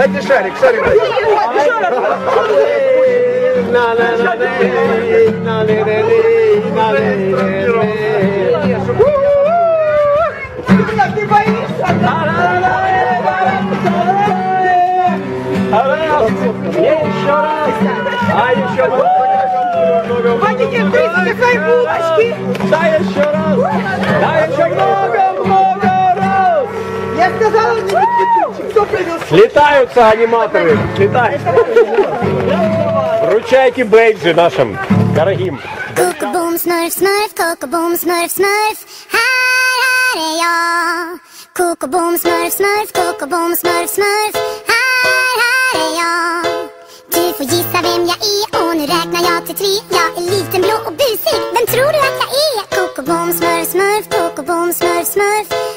Dajte šerik, šerik dajte. Ti bojišься? Еще раз. А еще раз. Водите прыгайте свои булочки. Да еще раз. Да еще много раз. Я сказала, не выключите. Кто привез? Слетаются аниматоры. Слетают. Вручайте бейджи нашим дорогим. Куку-бум, смурф, смурф, куку-бум, смурф, смурф. Här är jag. Koko-boom, smurf, smurf, koko-boom, smurf, smurf. Här är jag. Du får gissa vem jag är och nu räknar jag till 3. Jag är liten, blå och busig. Vem tror du att jag är? Koko-boom, smurf, smurf, koko-boom, smurf, smurf.